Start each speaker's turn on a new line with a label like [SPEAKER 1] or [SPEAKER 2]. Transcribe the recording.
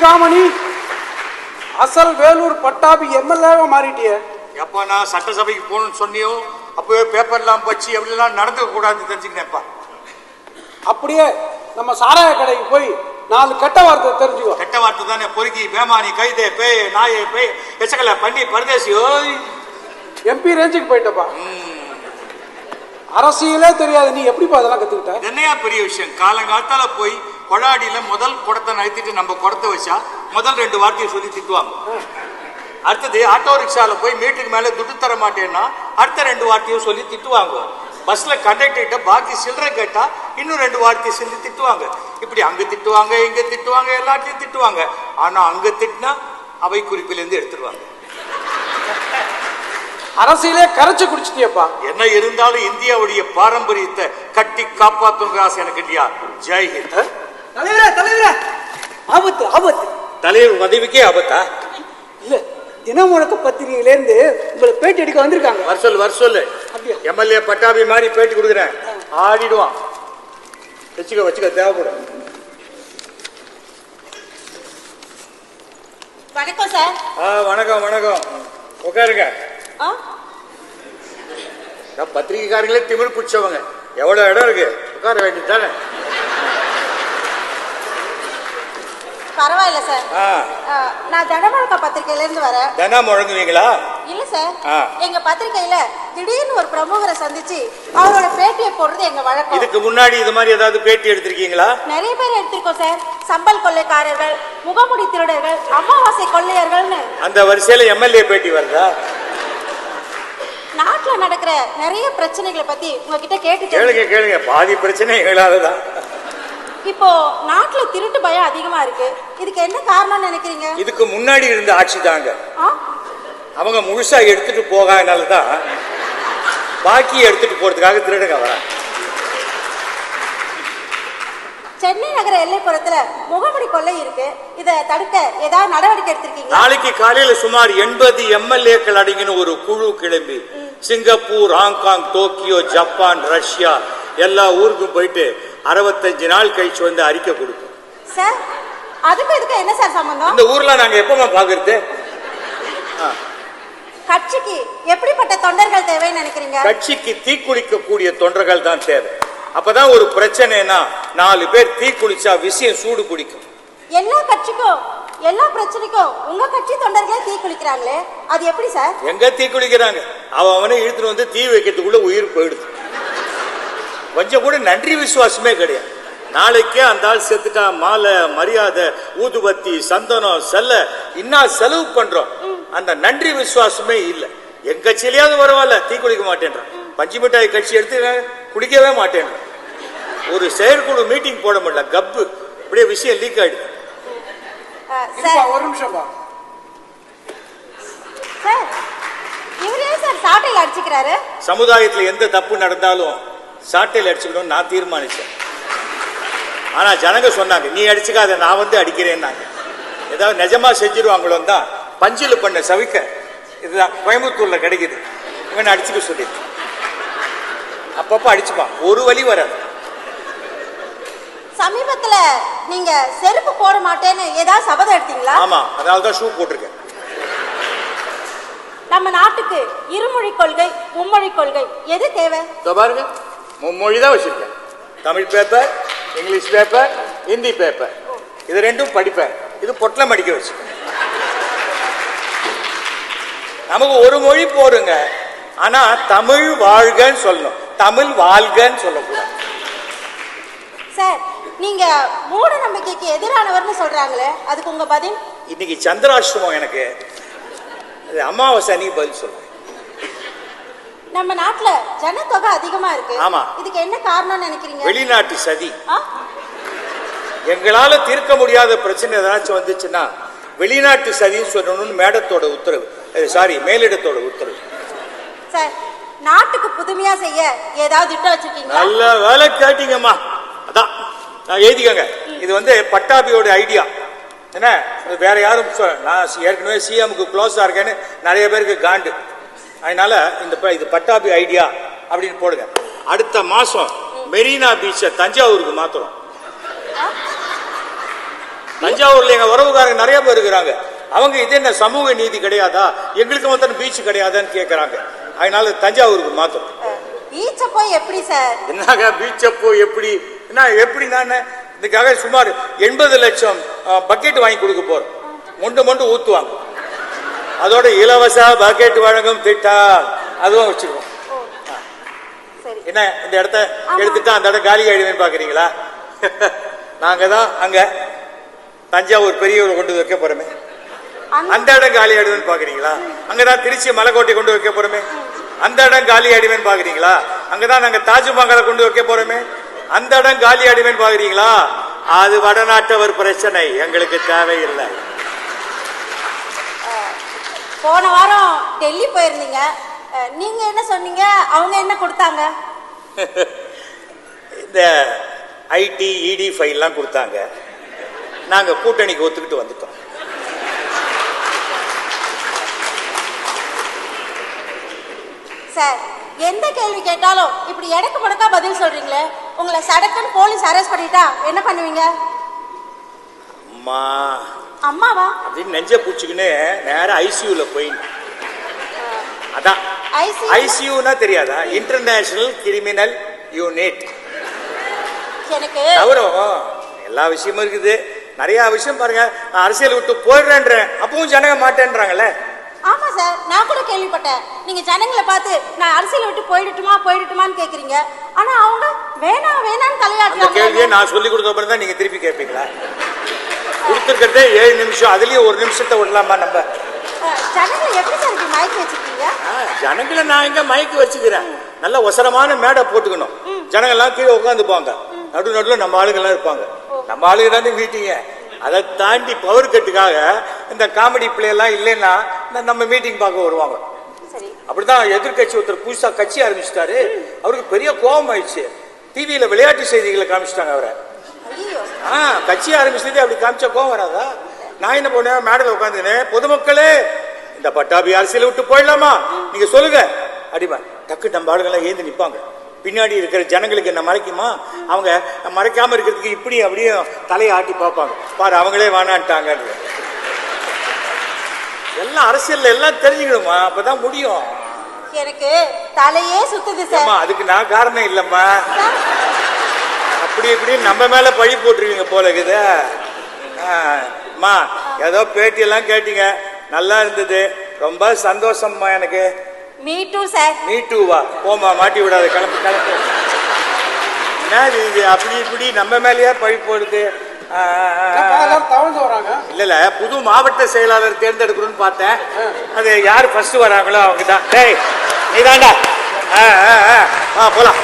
[SPEAKER 1] சிகாமணி அசல் வேலூர் பட்டாபி எம்எல்ஏவா மாறிட்டிய.
[SPEAKER 2] எப்போ நான் சட்டசபைக்கு போகணும்னு சொன்னியோ அப்பவே பேப்பர்லாம் வச்சு அப்படிலாம் நடந்துக்க கூடாதுன்னு தெரிஞ்சுக்கினேப்பா.
[SPEAKER 1] அப்படியே நம்ம சாராய கடைக்கு போய் 4 கெட்ட வார்த்தை தெரிஞ்சுக்கோ.
[SPEAKER 2] கெட்ட வார்த்தை தானே. பொறுக்கி, பேமானி, கைதே, பேய், நாயே, பேய், எச்சக்கலை, பண்ணி, பரதேசி. ஓய்,
[SPEAKER 1] எம்பி ரேஞ்சுக்கு போயிட்டப்பா. அரசியலே தெரியாது, நீ எப்படிப்பா அதெல்லாம் கத்துக்கிட்ட?
[SPEAKER 2] என்னையா பெரிய விஷயம். காலங்காலத்தால போய் கொடாடியில முதல் குடத்தை நழுத்திட்டு நம்ம குடத்தை வச்சா முதல் 2 வார்த்தையை சொல்லி திட்டுவாங்க. அடுத்தது ஆட்டோ ரிக்ஷால போய் மீட்டருக்கு மேல துட்டு தர மாட்டேன்னா அடுத்த 2 வார்த்தையும் சொல்லி திட்டுவாங்க. பஸ்ல கண்டக்டர்கிட்ட பாக்கி சில்லறை கேட்டா இன்னும் 2 வார்த்தையை சொல்லி திட்டுவாங்க. இப்படி அங்க திட்டுவாங்க, இங்க திட்டுவாங்க, எல்லாத்தையும் திட்டுவாங்க. ஆனா அங்க திட்டினா அவை குறிப்பிலிருந்து எடுத்துருவாங்க.
[SPEAKER 1] அரசியலே கரைச்சு குடிச்சிட்டியப்பா.
[SPEAKER 2] என்ன இருந்தாலும் இந்தியாவுடைய பாரம்பரியத்தை கட்டி காப்பாத்துங்கிற ஆசை எனக்கு இல்லையா? ஜெய்ஹிந்த்.
[SPEAKER 3] தலைவரே தலைவரே, ஆபத்து ஆபத்து.
[SPEAKER 2] தலைவர் பதவிக்கே ஆபத்தா?
[SPEAKER 3] இல்ல, தினமுழக்க பத்திரிகையிலேருந்து உங்களை பேட்டி எடுக்க வந்திருக்காங்க.
[SPEAKER 2] வர சொல்லு. எம்எல்ஏ பட்டாபி மாதிரி பேட்டி கொடுக்குறேன், ஆடிடுவான். வச்சுக்க தேவைப்படும்.
[SPEAKER 4] வணக்கம் சார்.
[SPEAKER 2] வணக்கம். உட்காருங்க. பத்திரிகைக்காரங்களே திமிர் பிடிச்சவங்க. எவ்வளவு இடம் இருக்கு, உட்கார வேண்டியதானே.
[SPEAKER 4] பரவாயில்ல சார். நான் தினமுழக்க பத்திரிகையில இருந்து வரேன்.
[SPEAKER 2] தினம் முழங்குவீங்களா?
[SPEAKER 4] இல்ல சார், எங்க பத்திரிகையில திடீர்னு ஒரு பிரமுகரை சந்திச்சு அவரோட பேட்டியை போடுறது எங்க வழக்கம்.
[SPEAKER 2] இதுக்கு முன்னாடி இது மாதிரி ஏதாவது பேட்டி எடுத்திருக்கீங்களா?
[SPEAKER 4] நிறைய பேர் எடுத்திருக்கோம் சார். சம்பல் கொள்ளைக்காரர்கள், முகமுடி திருடர்கள், அமாவாசை கொள்ளையர்கள்னு.
[SPEAKER 2] அந்த வரிசையில எம்எல்ஏ பேட்டி வருதா?
[SPEAKER 4] நாட்டுல நடக்கிற நிறைய பிரச்சனைகளை பத்தி உங்ககிட்ட
[SPEAKER 2] கேளுங்க. பாதி பிரச்சனை எங்களாலதான்.
[SPEAKER 4] இப்போ நாட்டுல திருட்டு பயம் அதிகமா இருக்கு. இதுக்கு என்ன காரணம் நினைக்கிறீங்க?
[SPEAKER 2] இதுக்கு முன்னாடி இருந்த ஆட்சி தாங்க. அவங்க முழுசா எடுத்துட்டு போகாதனாலதான் பாக்கி எடுத்துட்டு போறதுக்காக திருடுங்க வர.
[SPEAKER 4] சென்னை நகர எல்லைப்புறத்துல முகமுடி கொள்ளை இருக்கு. இதை தடுக்க ஏதாவது நடவடிக்கை எடுத்திருக்கீங்க?
[SPEAKER 2] நாளைக்கு காலையில சுமார் 80 எம்எல்ஏக்கள் அடங்கின ஒரு குழு கிளம்பி Singapore, Hong Kong, Tokyo, Japan, Russia எல்லா ஊருக்கும் போயிட்டு 65 நாள் கழிச்சு வந்து அறிக்கை கொடுக்கும்.
[SPEAKER 4] சார், அதுக்கு இதுக்கு என்ன சார் சம்பந்தம்?
[SPEAKER 2] இந்த ஊர்ல நாங்க எப்பமா பாக்குறது?
[SPEAKER 4] கட்சிக்கு எப்படிப்பட்ட தொண்டர்கள் தேவைன்னு நினைக்கிறீங்க?
[SPEAKER 2] கட்சிக்கு தீக்குளிக்க கூடிய தொண்டர்கள் தான் தேவை. அப்பதான் ஒரு பிரச்சனைனா 4 பேர் தீக்குளிச்சா விஷயம் சூடு பிடிக்கும்.
[SPEAKER 4] எல்லா கட்சிக்கும் எல்லா பிரச்சனைக்கும் உங்க கட்சி தொண்டர்களே தீக்குளிக்கிறாங்களே, அது எப்படி சார்?
[SPEAKER 2] எங்க தீக்குளிக்கிறாங்க? அவனை இழுத்துட்டு வந்து தீ வைக்கிறதுக்குள்ள உயிர் போயிடுது. கொஞ்சம் கூட நன்றி விசுவாசமே கிடையாது. நாளைக்கே அந்த ஆள் செத்துட்டா மாலை, மரியாதை, ஊதுபத்தி, சந்தனம், செலவு பண்றோம். அந்த நன்றி விசுவாசமே இல்லை. எங்க கட்சியிலேயாவது பரவாயில்ல, தீ குளிக்க மாட்டேன்றான். பஞ்சு மிட்டாய் கட்சி எடுத்து குடிக்கவே மாட்டேன். ஒரு செயற்குழு மீட்டிங் போட முடியல, கப்பு. இப்படியே விஷயம் லீக் ஆயிடுது.
[SPEAKER 1] ஒரு நிமிஷம்.
[SPEAKER 2] சமுதாயத்தில் எந்த தப்பு நடந்தாலும் சாட்டையில் அடிச்சுக்கணும் நான் தீர்மானிச்சேன். ஆனா ஜனங்க சொன்னாங்க, நீ அடிச்சுக்காத, நான் வந்து அடிக்கிறேன். ஏதாவது நிஜமா செஞ்சிருவாங்களோ தான் பஞ்சில் பண்ண சவிக்க இதுதான் கோயம்புத்தூர்ல கிடைக்குது. இவன் அடிச்சுக்க சொல்லி அப்பப்ப அடிச்சுப்பான், ஒரு வழி வராது.
[SPEAKER 4] சமீபத்துல நீங்க செருப்பு போட மாட்டேன்னு ஏதாவது சபதம் எடுத்தீங்களா?
[SPEAKER 2] ஆமா, அதனாலதான் ஷூ போட்டிருக்கேன்.
[SPEAKER 4] நம்ம நாட்டுக்கு இருமொழி கொள்கை, மும்மொழி கொள்கை எது தேவை?
[SPEAKER 2] பாருங்க, மும்மொழி தான் வச்சிருக்கேன். Tamil paper, English paper, Hindi paper, இது 2ம் படிப்பேன். இது பொட்டலம் அடிக்க வச்சு. நமக்கு ஒரு மொழி போடுங்க, ஆனா தமிழ் வாழ்கன்னு சொல்லணும், தமிழ் வாழ்கன்னு சொல்லக்கூடாது.
[SPEAKER 4] சார், நீங்க மூட நம்பிக்கைக்கு எதிரானவர்னு சொல்றாங்களே, அதுக்கு உங்க பதில்?
[SPEAKER 2] இன்னைக்கு சந்திராஷ்டமம், எனக்கு அமாவாசை அன்னைக்கு பதில் சொல்றேன்.
[SPEAKER 4] நம்ம நாட்டுல ஜனத்தொகை அதிகமா இருக்கு.
[SPEAKER 2] ஆமா.
[SPEAKER 4] இதுக்கு என்ன காரணம் நினைக்கிறீங்க?
[SPEAKER 2] வெளிநாட்டு சதி. எங்களால தீர்க்க முடியாத பிரச்சனை ஏதாச்சும் வந்துச்சுன்னா வெளிநாட்டு சதின்னு சொல்லணும்னு மேடத்தோட உத்தரவு, மேலிடத்தோட உத்தரவு.
[SPEAKER 4] சார், நாட்டுக்கு புதுமையா செய்ய ஏதாவது திட்டம் வச்சிருக்கீங்களா?
[SPEAKER 2] நல்ல வேலை கேட்டீங்கம்மா. அதான் எழுதிக்கங்க. இது பட்டாபியோட ஐடியா. என்ன, வேற யாரும் நான் ஏற்கனவே சிஎம்க்கு க்ளோஸா இருக்கேன்னு நிறைய பேருக்கு காண்டு. அதனால இது பட்டாபி ஐடியா அப்படின்னு போடுங்க. அடுத்த மாசம் மெரினா பீச்சை தஞ்சாவூருக்கு மாத்துறோம். தஞ்சாவூர்ல எங்க உறவுக்காரங்க நிறைய பேர் இருக்கிறாங்க. அவங்க இது என்ன சமூக நீதி கிடையாதா, எங்களுக்கு மொத்தம் பீச் கிடையாதான்னு கேட்கறாங்க. அதனால தஞ்சாவூருக்கு மாத்தோம்.
[SPEAKER 4] பீச்சை போய் எப்படி சார்?
[SPEAKER 2] என்னங்க பீச்சை போய் எப்படி என்ன எப்படி நான் இதுக்காக சுமார் 80 லட்சம் பக்கெட் வாங்கி கொடுக்க போறோம். மொண்டு ஊத்துவாங்க. அதோட இலவச பக்கெட் வழங்கும் திட்டம் அதுவும் வச்சுக்குவோம்.
[SPEAKER 4] சரி.
[SPEAKER 2] என்ன இந்த இடத்த எடுத்துட்டா அந்த இடம் காலி ஆயிடுவேன்னு பாக்குறீங்களா? நாங்க தான் அங்க தஞ்சாவூர் பெரியவரை கொண்டு வைக்க போறோமே, அந்த இடம் காலி ஆயிடுவேன்னு பாக்குறீங்களா? அங்கதான் திருச்சி மலைக்கோட்டை கொண்டு வைக்க போறோமே, அந்த இடம் காலி ஆயிடுவேன்னு பாக்குறீங்களா? அங்கதான் நாங்க தாஜ்மஹாலை கொண்டு வைக்க போறோமே, அந்த இடம் காலி ஆயிடுவேன்னு பாக்குறீங்களா? அது வடநாட்டவர் பிரச்சனை, எங்களுக்கு தேவையில்லை.
[SPEAKER 4] போன வாரம் டெல்லி போயிருந்தீங்க, நீங்க என்ன சொன்னீங்க, அவங்க என்ன கொடுத்தாங்க?
[SPEAKER 2] இந்த ஐடி இடி ஃபைல்லாம் கொடுத்தாங்க. நாங்க கூட்டணிக்கு ஒத்துக்கிட்டு வந்துட்டோம்.
[SPEAKER 4] சார், எந்த கேள்வி கேட்டாலும் இப்படி எடக்கு முடக்கா பதில் சொல்றீங்களே, உங்களை சடக்குன்னு போலீஸ் அரெஸ்ட் பண்ணிட்டா என்ன பண்ணுவீங்க?
[SPEAKER 2] அம்மா
[SPEAKER 4] அம்மாவா
[SPEAKER 2] அப்படின்னு நெஞ்ச பூச்சிக்கின்னு நேரம் ஐசியூல போய், அதான் ஐசியூனா தெரியாதா? International criminal unit.
[SPEAKER 4] எனக்கு
[SPEAKER 2] தவறும் எல்லா விஷயமும் இருக்குது. நிறைய விஷயம் பாருங்க. நான் அரசியல் விட்டு போயிடுறேன்றேன், அப்பவும் ஜனங்க மாட்டேன்றாங்கல்ல.
[SPEAKER 4] ஆமா சார், நான் கூட கேள்விப்பட்டேன். நீங்க ஜனங்களை பார்த்து நான் அரசியல் விட்டு போயிடுட்டுமான்னு கேக்குறீங்க. ஆனா அவங்க வேணான்னு தலையாட்டுறாங்க.
[SPEAKER 2] அந்த கேள்வியை நான் சொல்லி கொடுத்த அப்புறம் தான் நீங்க திருப்பி கேட்பீங்களா? கொடுத்துருக்கிறதே 7 நிமிஷம், அதுலயும் 1 நிமிஷத்தை விடலாமா நம்ம?
[SPEAKER 4] ஜனங்களை எப்படி சார் இப்படி மயக்கி வச்சிருக்கீங்க?
[SPEAKER 2] ஜனங்களை நான் எங்க மயக்கி வச்சுக்கிறேன்? நல்ல ஒசரமான மேடை போட்டுக்கணும். ஜனங்கள்லாம் கீழே உட்காந்துப்பாங்க, நடுவில் நம்ம ஆளுங்கெல்லாம் இருப்பாங்க. நம்ம ஆளுங்க தானே மீட்டிங்க. அதை தாண்டி பவர் கட்டுக்காக இந்த காமெடி பிளே எல்லாம் இல்லைன்னா நம்ம மீட்டிங் பார்க்க வருவாங்க. அப்படிதான் எதிர்கட்சி ஒருத்தர் புதுசா கட்சி ஆரம்பிச்சிட்டாரு. அவருக்கு பெரிய கோபம் ஆயிடுச்சு. டிவியில விளையாட்டு செய்திகளை காமிச்சிட்டாங்க அவரை. கட்சி ஆரம்பிச்சதே அப்படி காமிச்சா கோவம் வராதா? நான் என்ன பண்ணேன், மேடையில் உட்காந்துனேன், பொதுமக்களே இந்த பட்டாபி அரசியல் விட்டு போயிடலாமா நீங்க சொல்லுங்க அடிமா. டக்கு நம்ம ஆளுங்கெல்லாம் ஏந்து நிற்பாங்க. பின்னாடி இருக்கிற ஜனங்களுக்கு என்ன மறைக்குமா? அவங்க மறைக்காம இருக்கிறதுக்கு இப்படி அப்படியே தலையை ஆட்டி பார்ப்பாங்க. பாரு அவங்களே வேணான்ட்டாங்க. எல்லாம் அரசியல் எல்லாம் தெரிஞ்சுக்கணுமா, அப்பதான் முடியும்.
[SPEAKER 4] எனக்கு தலையே சுத்துது சார்.
[SPEAKER 2] அதுக்கு நான் காரணம் இல்லம்மா. அப்படி இப்படி நம்ம மேல பழி போட்டுருவீங்க போல இருக்குது. ஏதோ பேட்டி எல்லாம் கேட்டீங்க, நல்லா இருந்தது, ரொம்ப சந்தோஷம்மா. எனக்கு
[SPEAKER 4] மீ டூ சார்.
[SPEAKER 2] மீ டூவா? போமா, மாட்டி விடாது, கிளம்பு. என்ன இது அப்படி இப்படி நம்ம மேலேயே பழி போடுது? இல்ல புது மாவட்ட செயலாளர் தேர்ந்தெடுக்கணும்னு பார்த்தேன். அது யாரு ஃபர்ஸ்ட் வராங்களோ அவங்க தான். நீதாண்டா போலாம்.